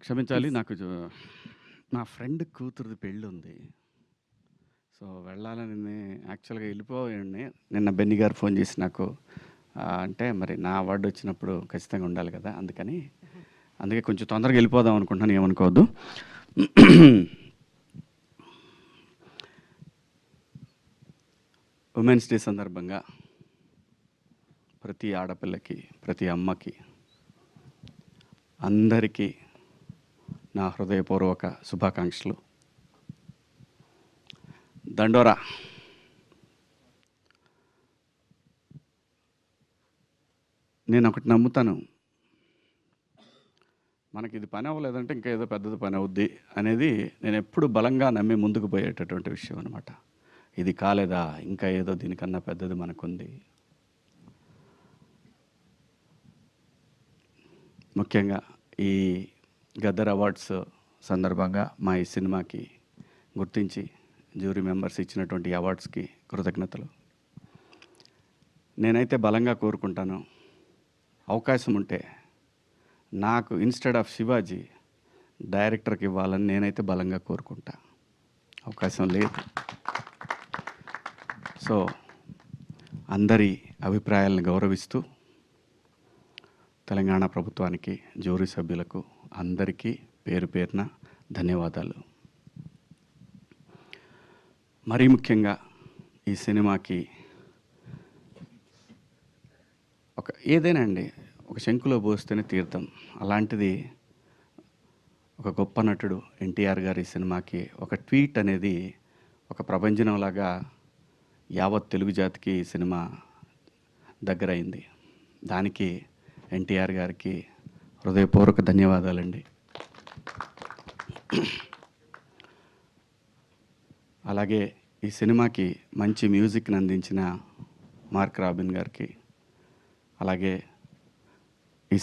క్షమించాలి. ప్లీజ్. నాకు నా ఫ్రెండ్ కూతురిది పెళ్ళుంది. సో, వెళ్ళాలని యాక్చువల్‌గా ఎళ్ళిపోయాన్ని. నిన్న బెన్నీ గారు ఫోన్ చేసి నాకు అంటే మరి నా అవార్డొచ్చినప్పుడు ఖచ్చితంగా ఉండాలి కదా! అందుకే కొంచెం తొందరగా ఎళ్ళిపోదాం అనుకుంటున్నాను. ఏమనుకోవద్దు. ఉమెన్స్ డే సందర్భంగా ప్రతి ఆడపిల్లకి, ప్రతి అమ్మకి, అందరికీ నా హృదయపూర్వక శుభాకాంక్షలు. దండోరా. నేనొకటి నమ్ముతాను. మనకిది పని అవ్వలేదంటే ఇంకా ఏదో పెద్దది పని అవుద్ది అనేది నేనెప్పుడు బలంగా నమ్మి ముందుకు పోయేటటువంటి విషయం అనమాట. ఇది కాలేదా, ఇంకా ఏదో దీనికన్నా పెద్దది మనకుంది. ముఖ్యంగా ఈ గద్దర్ అవార్డ్స్ సందర్భంగా మా ఈ సినిమాకి గుర్తించి జ్యూరీ మెంబర్స్ ఇచ్చినటువంటి అవార్డ్స్కి కృతజ్ఞతలు. నేనైతే బలంగా కోరుకుంటాను, అవకాశం ఉంటే నాకు ఇన్స్టెడ్ ఆఫ్ శివాజీ డైరెక్టర్కి ఇవ్వాలని నేనైతే బలంగా కోరుకుంటా. అవకాశం లేదు. సో, అందరి అభిప్రాయాలను గౌరవిస్తూ తెలంగాణ ప్రభుత్వానికి, జ్యూరీ సభ్యులకు అందరికీ పేరు పేరున ధన్యవాదాలు. మరీ ముఖ్యంగా ఈ సినిమాకి ఏదైనా అండి, ఒక శంకులో పోస్తేనే తీర్థం. అలాంటిది ఒక గొప్ప నటుడు ఎన్టీఆర్ గారి సినిమాకి ఒక ట్వీట్ అనేది ఒక ప్రభంజనంలాగా యావత్ తెలుగు జాతికి ఈ సినిమా దగ్గరైంది. దానికి ఎన్టీఆర్ గారికి హృదయపూర్వక ధన్యవాదాలండి. అలాగే ఈ సినిమాకి మంచి మ్యూజిక్ని అందించిన మార్క్ రాబిన్ గారికి, అలాగే ఈ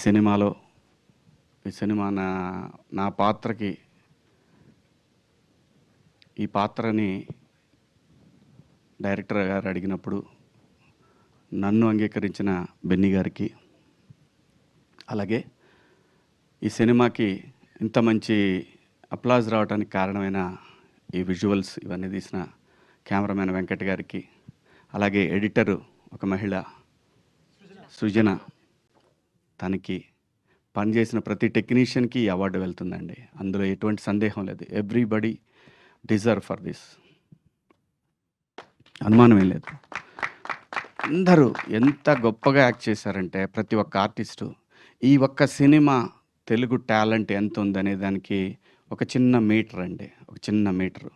సినిమా నా పాత్రకి ఈ పాత్రని డైరెక్టర్ గారు అడిగినప్పుడు నన్ను అంగీకరించిన బెన్నీ గారికి, అలాగే ఈ సినిమాకి ఇంత మంచి అప్లాజ్ రావడానికి కారణమైన ఈ విజువల్స్ ఇవన్నీ తీసిన కెమెరామెన్ వెంకట్ గారికి, అలాగే ఎడిటరు ఒక మహిళ సృజన, తనకి పనిచేసిన ప్రతి టెక్నీషియన్కి ఈ అవార్డు వెళ్తుందండి. అందులో ఎటువంటి సందేహం లేదు. Everybody deserve for this. అనుమానమే లేదు. అందరూ ఎంత గొప్పగా యాక్ట్ చేశారంటే ప్రతి ఒక్క ఆర్టిస్టు. ఈ ఒక్క సినిమా తెలుగు టాలెంట్ ఎంత ఉందనే దానికి ఒక చిన్న మీటర్ అండి. ఒక చిన్న మీటరు.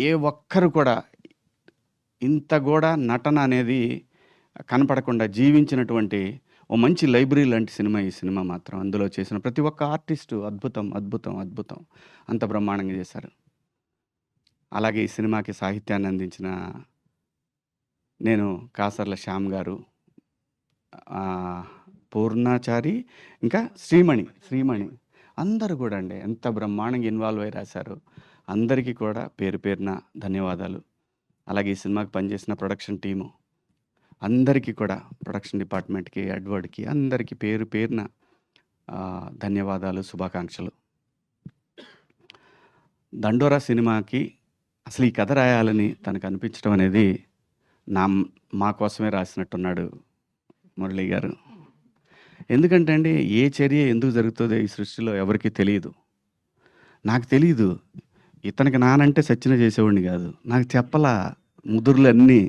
ఏ ఒక్కరు కూడా ఇంత కూడా నటన అనేది కనపడకుండా జీవించినటువంటి ఓ మంచి లైబ్రరీ లాంటి సినిమా ఈ సినిమా మాత్రం. అందులో చేసిన ప్రతి ఒక్క ఆర్టిస్టు అద్భుతం, అద్భుతం, అద్భుతం. అంత బ్రహ్మాండంగా చేశారు. అలాగే ఈ సినిమాకి సాహిత్యాన్ని అందించిన నేను కాసర్ల శ్యామ్ గారు, పూర్ణాచారి, ఇంకా శ్రీమణి అందరూ కూడా అండి ఎంత బ్రహ్మాండంగా ఇన్వాల్వ్ అయ్యి రాశారు. అందరికీ కూడా పేరు పేరున ధన్యవాదాలు. అలాగే ఈ సినిమాకి పనిచేసిన ప్రొడక్షన్ టీము అందరికీ కూడా, ప్రొడక్షన్ డిపార్ట్మెంట్కి, ఎడ్వర్డ్కి అందరికీ పేరు పేరున ధన్యవాదాలు, శుభాకాంక్షలు. దండోరా సినిమాకి అసలు ఈ కథ రాయాలని తనకు అనిపించడం అనేది మా కోసమే రాసినట్టున్నాడు మురళీ గారు. ఎందుకంటే అండి, ఏ చర్య ఎందుకు జరుగుతుందో ఈ సృష్టిలో ఎవరికీ తెలియదు. నాకు తెలీదు. ఇతనికి నానంటే సచ్చిన చేసేవాడిని కాదు. నాకు చెప్పలా ముదురులన్నీ.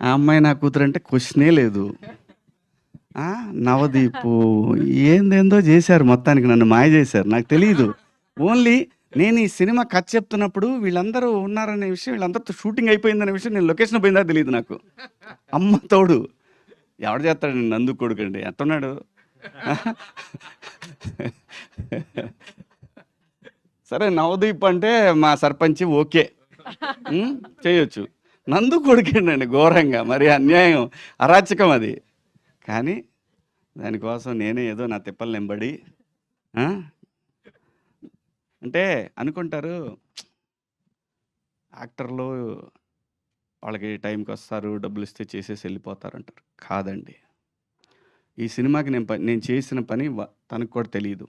ఆ అమ్మాయి నా కూతురు అంటే క్వశ్చనే లేదు. నవదీపు ఏందేందో చేశారు, మొత్తానికి నన్ను మాయ చేశారు. నాకు తెలియదు. ఓన్లీ నేను ఈ సినిమా కథ చెప్తున్నప్పుడు వీళ్ళందరూ ఉన్నారనే విషయం, వీళ్ళందరితో షూటింగ్ అయిపోయిందనే విషయం, నేను లొకేషన్ పోయిందా తెలియదు నాకు. అమ్మ తోడు ఎవడు చేస్తాడు, నేను నందు కొడుకండి ఎట్టున్నాడు. సరే, నవదీప్ అంటే మా సర్పంచ్ ఓకే, చేయొచ్చు. నందు కొడుకేండండి ఘోరంగా, మరి అన్యాయం, అరాచకం అది. కానీ దానికోసం నేనే ఏదో నా తిప్పలు నింబడి అంటే అనుకుంటారు యాక్టర్లు వాళ్ళకి టైంకి వస్తారు, డబ్బులు ఇస్తే చేసేసి వెళ్ళిపోతారు అంటారు. కాదండి, ఈ సినిమాకి నేను చేసిన పని తనకు కూడా తెలియదు.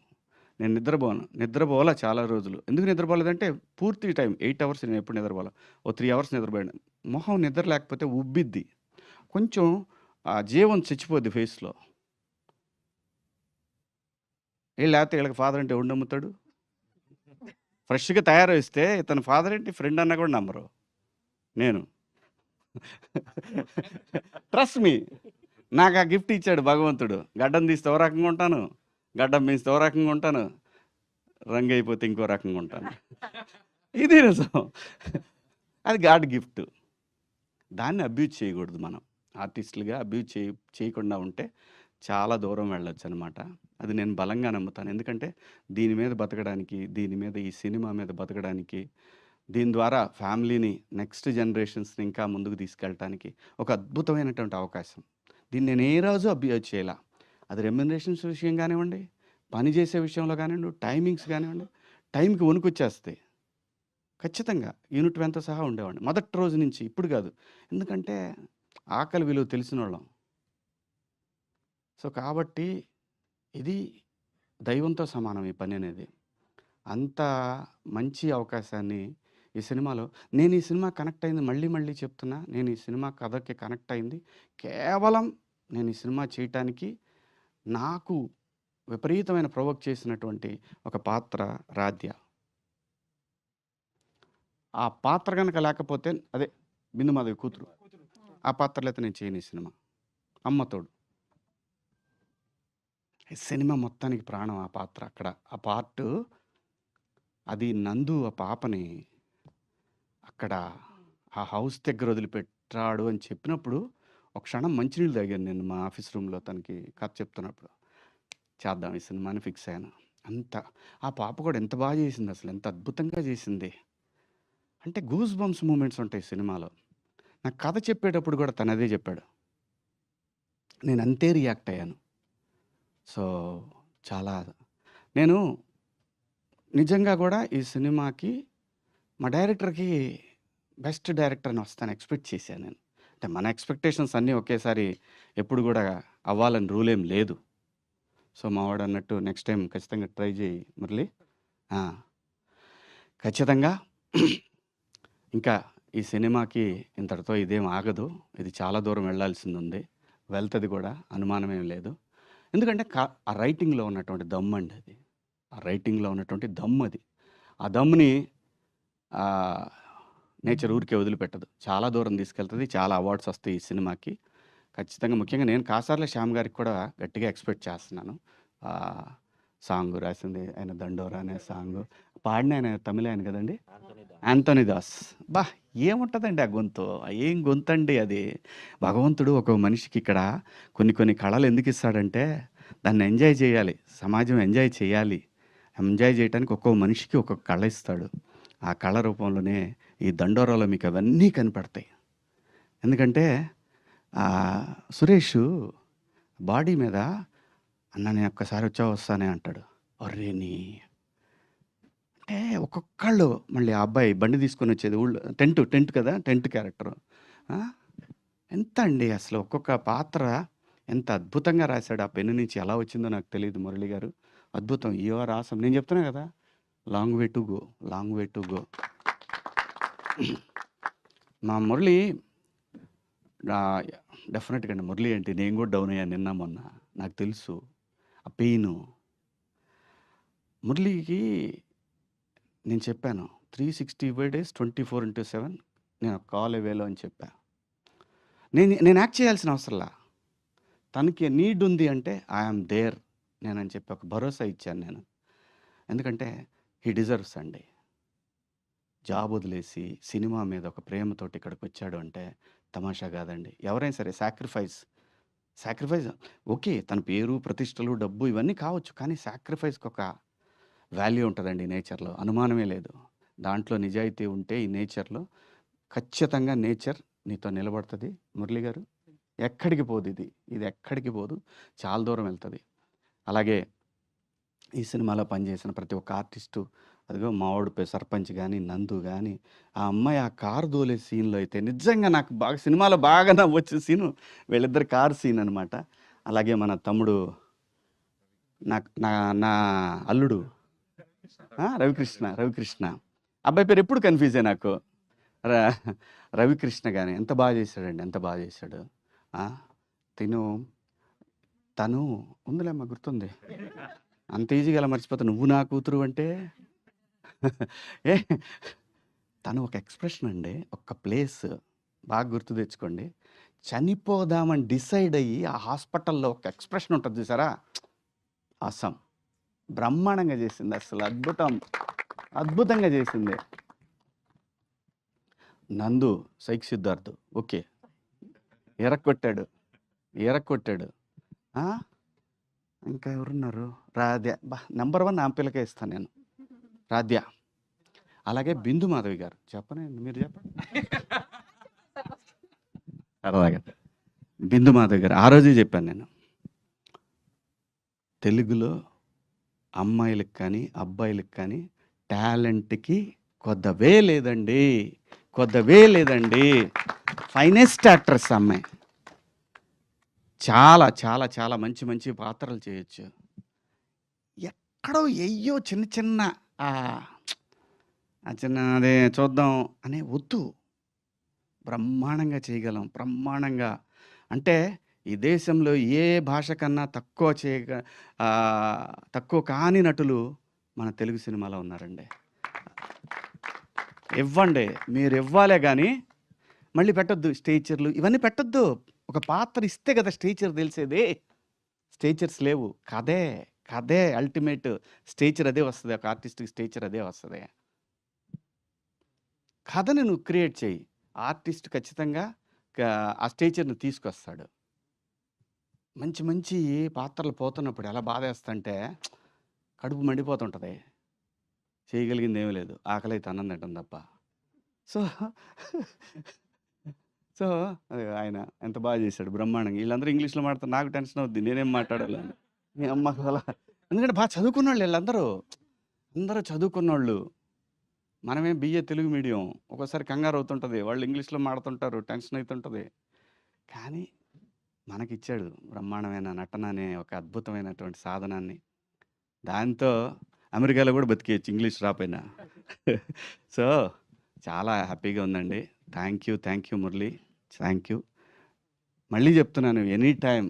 నేను నిద్రపోలా చాలా రోజులు. ఎందుకు నిద్రపోలేదంటే పూర్తి టైం 8 అవర్స్ నేను ఎప్పుడు నిద్రపోలా. ఓ 3 అవర్స్ నిద్రపోయాను. మొహం నిద్ర లేకపోతే ఉబ్బిద్ది. కొంచెం జీవం చచ్చిపోద్ది ఫేస్‌లో. లేతే వీళ్ళకి ఫాదర్ అంటే ఎవడు నమ్ముతాడు? ఫ్రెష్‌గా తయారొస్తే ఇతని ఫాదర్ ఏంటి ఫ్రెండ్ అన్నా కూడా నమ్మరు. నేను. Trust me. నాకు ఆ గిఫ్ట్ ఇచ్చాడు భగవంతుడు. గడ్డం తీస్తే ఓ రకంగా ఉంటాను. గడ్డం పెంచితే ఓ రకంగా ఉంటాను. రంగు అయిపోతే ఇంకో రకంగా ఉంటాను. ఇది నిజం. అది గాడ్ గిఫ్ట్. దాన్ని అబ్యూజ్ చేయకూడదు మనం. ఆర్టిస్టులుగా అబ్యూజ్ చేయకుండా ఉంటే చాలా దూరం వెళ్ళొచ్చనమాట. అది నేను బలంగా నమ్ముతాను. ఎందుకంటే దీని మీద బతకడానికి, దీని మీద ఈ సినిమా మీద బతకడానికి, దీని ద్వారా ఫ్యామిలీని నెక్స్ట్ జనరేషన్స్‌ని ఇంకా ముందుకు తీసుకెళ్ళటానికి ఒక అద్భుతమైనటువంటి అవకాశం. దీన్ని నేను ఏ రోజు అబ్యూజ్ చేయలా. అది రెమ్యునరేషన్స్ విషయం కానివ్వండి, పని చేసే విషయంలో కానివ్వండి, టైమింగ్స్ కానివ్వండి, టైంకి వణుకొచ్చేస్తాయి. ఖచ్చితంగా యూనిట్ వెంత సహా ఉండేవాడిని. మొదటి రోజు నుంచి. ఇప్పుడు కాదు. ఎందుకంటే ఆకలి విలువ తెలిసినోళ్ళం. సో, కాబట్టి ఇది దైవంతో సమానం ఈ పని అనేది. అంత మంచి అవకాశాన్ని ఈ సినిమాలో నేను ఈ సినిమా కనెక్ట్ అయింది మళ్ళీ మళ్ళీ చెప్తున్నా. నేను ఈ సినిమా కథకి కనెక్ట్ అయింది కేవలం నేను ఈ సినిమా చేయటానికి నాకు విపరీతమైన ప్రొవోక్ చేసినటువంటి ఒక పాత్ర రాధ్య. ఆ పాత్ర గనక లేకపోతే అదే బిందుమాధవి కూతురు. ఆ పాత్ర లేతే నేను చేయను ఈ సినిమా. అమ్మ తోడు. ఈ సినిమా మొత్తానికి ప్రాణం ఆ పాత్ర అక్కడ. ఆ పార్టు అది నందు ఆ పాపని అక్కడ ఆ హౌస్ దగ్గర వదిలిపెట్టాడు అని చెప్పినప్పుడు ఒక క్షణం మంచినీళ్ళు తాగాను నేను మా ఆఫీస్ రూమ్‌లో తనకి కథ చెప్తున్నప్పుడు. చేద్దాం ఈ సినిమాని ఫిక్స్ అయ్యాను. అంత ఆ పాప కూడా ఎంత బాగా చేసింది అసలు. ఎంత అద్భుతంగా చేసింది. అంటే గూస్ బంప్స్ మూమెంట్స్ ఉంటాయి సినిమాలో. నాకు కథ చెప్పేటప్పుడు కూడా తను అదే చెప్పాడు. నేను అంతే రియాక్ట్ అయ్యాను. సో, చాలా నేను నిజంగా కూడా ఈ సినిమాకి మా డైరెక్టర్‌కి బెస్ట్ డైరెక్టర్ అని వస్తాను ఎక్స్‌పెక్ట్ చేశాను నేను. అంటే మన ఎక్స్‌పెక్టేషన్స్ అన్నీ ఒకేసారి ఎప్పుడు కూడా అవ్వాలని రూల్ ఏం లేదు. సో, మావాడు అన్నట్టు నెక్స్ట్ టైమ్ ఖచ్చితంగా ట్రై చేయి మురళి. ఆ! ఖచ్చితంగా ఇంకా ఈ సినిమాకి ఇంతటితో ఇదేం ఆగదు. ఇది చాలా దూరం వెళ్ళాల్సిందుంది. వెళ్తది కూడా అనుమానమేం లేదు. ఎందుకంటే ఆ రైటింగ్‌లో ఉన్నటువంటి దమ్మండి అది. ఆ రైటింగ్‌లో ఉన్నటువంటి దమ్మది. ఆ దమ్ముని నేచర్ ఊరికే వదిలిపెట్టదు. చాలా దూరం తీసుకెళ్తది. చాలా అవార్డ్స్ వస్తాయి ఈ సినిమాకి. ఖచ్చితంగా ముఖ్యంగా నేను కాసార్ల శ్యామ్ గారికి కూడా గట్టిగా ఎక్స్‌పెక్ట్ చేస్తున్నాను. సాంగ్ రాసింది ఆయన 'దండోరా' అనే సాంగు. పాడిన ఆయన తమిళ్ ఆయన కదండీ! యాంథోనీ దాస్. అబ్బా! ఏముంటదండి ఆ గొంతు. ఏం గొంతండి అది. భగవంతుడు ఒక మనిషికి ఇక్కడ కొన్ని కొన్ని కళలు ఎందుకిస్తాడంటే దాన్ని ఎంజాయ్ చేయాలి. సమాజం ఎంజాయ్ చేయాలి. ఎంజాయ్ చేయటానికి ఒక్కో మనిషికి ఒక్కొక్క కళ ఇస్తాడు. ఆ కళ రూపంలోనే ఈ 'దండోరా'లో మీకు అవన్నీ కనపడతాయి. ఎందుకంటే సురేషు బాడీ మీద "అన్న నేను ఒక్కసారి వస్తానే" అంటాడు. అర్రె అంటే ఒక్కొక్కళ్ళు మళ్ళీ ఆ అబ్బాయి బండి తీసుకొని వచ్చేది ఊళ్ళో టెంట్ కదా! Tent character. ఎంత అండి అసలు ఒక్కొక్క పాత్ర ఎంత అద్భుతంగా రాశాడు. ఆ పెన్ను నుంచి ఎలా వచ్చిందో నాకు తెలీదు మురళి గారు. అద్భుతం. You are awesome. నేను చెప్తున్నా కదా! Long way to go. Long way to go. మా మురళి డెఫినెట్‌గా అండి. మురళి అంటే నేను కూడా డౌన్ అయ్యాను నిన్న మొన్న. నాకు తెలుసు. ఆ పెయిను. మురళికి నేను చెప్పాను. 365 డేస్ 24/7 నేను కాల్ అవేలో అని చెప్పా. నేను యాక్ట్ చేయాల్సిన అవసరంలా. తనకి నీడ్ ఉంది అంటే ఐ యామ్ దేర్ నేనని చెప్పి ఒక భరోసా ఇచ్చాను నేను. ఎందుకంటే హీ డిజర్వ్స్ అండి. జాబ్ వదిలేసి సినిమా మీద ఒక ప్రేమతోటి ఇక్కడికొచ్చాడు అంటే తమాషా కాదండి. ఎవరైనా సరే సాక్రిఫైస్ ఓకే. తన పేరు, ప్రతిష్టలు, డబ్బు ఇవన్నీ కావచ్చు. కానీ సాక్రిఫైస్‌కి ఒక వాల్యూ ఉంటదండి నేచర్‌లో. అనుమానమే లేదు. దాంట్లో నిజాయితీ ఉంటే ఈ నేచర్‌లో ఖచ్చితంగా నేచర్ నీతో నిలబడతది మురళి గారు. ఎక్కడికి పోదిది. ఇది ఎక్కడికి పోదు. చాలా దూరం వెళ్తది. అలాగే ఈ సినిమాలో పనిచేసిన ప్రతి ఒక్క ఆర్టిస్టు అదిగో మావోడు సర్పంచ్ గాని, నందు గాని, ఆ అమ్మాయి ఆ కారు దోలే సీన్‌లో అయితే నిజంగా నాకు బాగా సినిమాలో బాగా నవ్వొచ్చిన సీను వీళ్ళిద్దరి కారు సీన్ అనమాట. అలాగే మన తమ్ముడు నాకు నా నా అల్లుడు రవికృష్ణ అబ్బాయి పేరు ఎప్పుడు కన్ఫ్యూజే నాకు. రవికృష్ణ కానీ ఎంత బాగా చేశాడండి, ఎంత బాగా చేశాడు. తను ఉందిలేమ్మా, గుర్తుంది. అంత ఈజీగా ఎలా మర్చిపోతా, నువ్వు నా కూతురు అంటే. ఏ తను ఒక ఎక్స్ప్రెషన్ అండి, ఒక ప్లేస్ బాగా గుర్తు తెచ్చుకోండి. చనిపోదామని డిసైడ్ అయ్యి ఆ హాస్పిటల్లో ఒక ఎక్స్ప్రెషన్ ఉంటుంది చూసారా, అసం బ్రహ్మాండంగా చేసింది, అసలు అద్భుతంగా చేసింది. నందు సైక్ సిద్ధార్థ్ ఓకే, ఎరక్కొట్టాడు. ఇంకా ఎవరున్నారు, రాధ్య. నెంబర్ 1 ఆంపిల్లకే ఇస్తాను నేను, రాధ్య. అలాగే బిందు మాధవి గారు. చెప్పనండి, మీరు చెప్పండి. అలాగే బిందు మాధవి గారు, ఆ రోజే చెప్పాను నేను, తెలుగులో అమ్మాయిలకు కానీ అబ్బాయిలకు కానీ టాలెంట్కి కొద్దవే లేదండి. ఫైనెస్ట్ యాక్ట్రెస్ అమ్మాయి. చాలా చాలా చాలా మంచి మంచి పాత్రలు చేయొచ్చు. ఎక్కడో ఎయ్యో చిన్న అదే చూద్దాం అనే వద్దు, బ్రహ్మాండంగా చేయగలం. బ్రహ్మాండంగా అంటే ఈ దేశంలో ఏ భాష కన్నా తక్కువ కాని నటులు మన తెలుగు సినిమాలో ఉన్నారండి. ఇవ్వండి, మీరు ఇవ్వాలే కానీ మళ్ళీ పెట్టొద్దు స్టేచర్లు ఇవన్నీ పెట్టొద్దు. ఒక పాత్ర ఇస్తే కదా స్టేచర్ తెలిసేది. స్టేచర్స్ లేవు, కథే అల్టిమేట్ స్టేచర్, అదే వస్తుంది. ఒక ఆర్టిస్ట్కి స్టేచర్ అదే వస్తుంది. కథని నువ్వు క్రియేట్ చేయి, ఆర్టిస్ట్ ఖచ్చితంగా ఆ స్టేచర్ని తీసుకొస్తాడు. మంచి పాత్రలు పోతున్నప్పుడు ఎలా బాధేస్తుంటే కడుపు మండిపోతుంటుంది. చేయగలిగింది ఏమీ లేదు, ఆకలి అయితే అన్నం తింటాం తప్ప. సో ఆయన ఎంత బాగా చేశాడు, బ్రహ్మాండంగా. వీళ్ళందరూ ఇంగ్లీష్లో మాట్లాడుతారు, నాకు టెన్షన్ అవుద్ది, నేనేం మాట్లాడాలి మీ అమ్మకు అలా. ఎందుకంటే బాగా చదువుకున్న వాళ్ళు వీళ్ళందరూ, అందరూ చదువుకున్నోళ్ళు. మనమేం BA తెలుగు మీడియం, ఒక్కోసారి కంగారు అవుతుంటుంది, వాళ్ళు ఇంగ్లీష్లో మాడుతుంటారు, టెన్షన్ అవుతుంటుంది. కానీ మనకిచ్చాడు బ్రహ్మాండమైన నటన అనే ఒక అద్భుతమైనటువంటి సాధనాన్ని. దాంతో అమెరికాలో కూడా బతికేయచ్చు ఇంగ్లీష్ రాపోయినా. సో చాలా హ్యాపీగా ఉందండి. Thank you Murali, thank you. మళ్ళీ చెప్తున్నాను, any time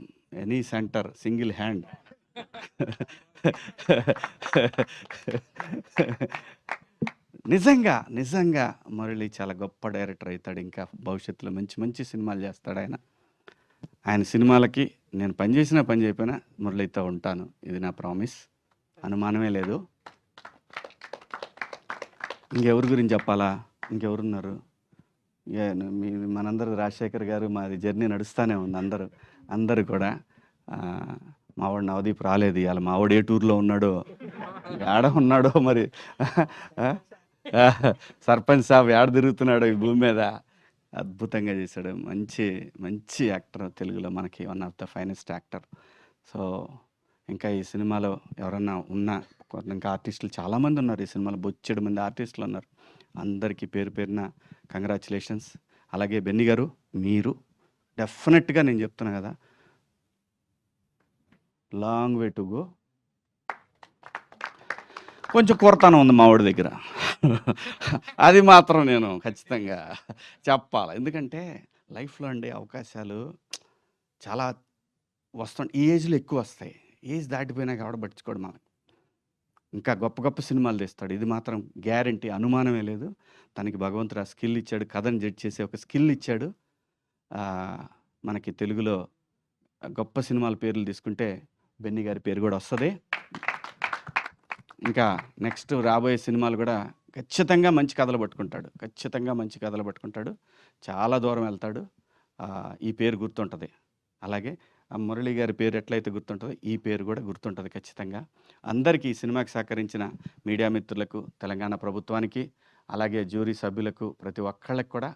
any centre single hand. నిజంగా మురళి చాలా గొప్ప డైరెక్టర్ అవుతాడు. ఇంకా భవిష్యత్తులో మంచి సినిమాలు చేస్తాడు ఆయన సినిమాలకి నేను పని చేయకపోయినా మురళితో ఉంటాను, ఇది నా ప్రామిస్, అనుమానమే లేదు. ఇంకెవరి గురించి చెప్పాలా, ఇంకెవరున్నారు? మనందరూ రాజశేఖర్ గారు, మాది జర్నీ నడుస్తూనే ఉంది. అందరూ కూడా. మావాడు నవదీప్ రాలేదు ఇవాళ, మావాడు ఏ టూర్లో ఉన్నాడో, ఏడ ఉన్నాడో మరి. సర్పంచ్ సాబ్ ఏడ తిరుగుతున్నాడో ఈ భూమి మీద. అద్భుతంగా చేశాడు, మంచి యాక్టర్, తెలుగులో మనకి one of the finest actor. So ఇంకా ఈ సినిమాలో ఎవరన్నా ఇంకా ఆర్టిస్టులు చాలామంది ఉన్నారు ఈ సినిమాలో, బొచ్చెడు మంది ఆర్టిస్టులు ఉన్నారు. అందరికీ పేరున కంగ్రాచులేషన్స్. అలాగే బెన్నీ గారు, మీరు డెఫినెట్గా నేను చెప్తున్నా కదా, లాంగ్ వే టు గో. కొంచెం కొరతనం ఉంది మా వాడి దగ్గర, అది మాత్రం నేను ఖచ్చితంగా చెప్పాలి. ఎందుకంటే లైఫ్లో అండి అవకాశాలు చాలా వస్తుంటాయి, ఈ ఏజ్లో ఎక్కువ వస్తాయి. ఏజ్ దాటిపోయినాక ఎవడ పట్టించుకోడు మనం. ఇంకా గొప్ప సినిమాలు తీస్తాడు, ఇది మాత్రం గ్యారంటీ, అనుమానమే లేదు. తనకి భగవంతుడు ఆ స్కిల్ ఇచ్చాడు, కథను జడ్జ్ చేసే ఒక స్కిల్ ఇచ్చాడు. మనకి తెలుగులో గొప్ప సినిమాల పేర్లు తీసుకుంటే బెన్నీ గారి పేరు కూడా వస్తుంది. ఇంకా నెక్స్ట్ రాబోయే సినిమాలు కూడా ఖచ్చితంగా మంచి కథలు పట్టుకుంటాడు, చాలా దూరం వెళ్తాడు. ఈ పేరు గుర్తుంటుంది. అలాగే ఆ మురళి గారి పేరు ఎట్లయితే గుర్తుంటుందో ఈ పేరు కూడా గుర్తుంటుంది ఖచ్చితంగా. అందరికీ ఈ సినిమాకి సహకరించిన మీడియా మిత్రులకు, తెలంగాణ ప్రభుత్వానికి, అలాగే జ్యూరీ సభ్యులకు, ప్రతి ఒక్కళ్ళకి కూడా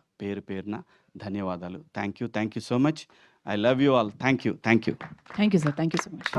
పేరున ధన్యవాదాలు. Thank you so much. I love you all. Thank you sir, thank you so much.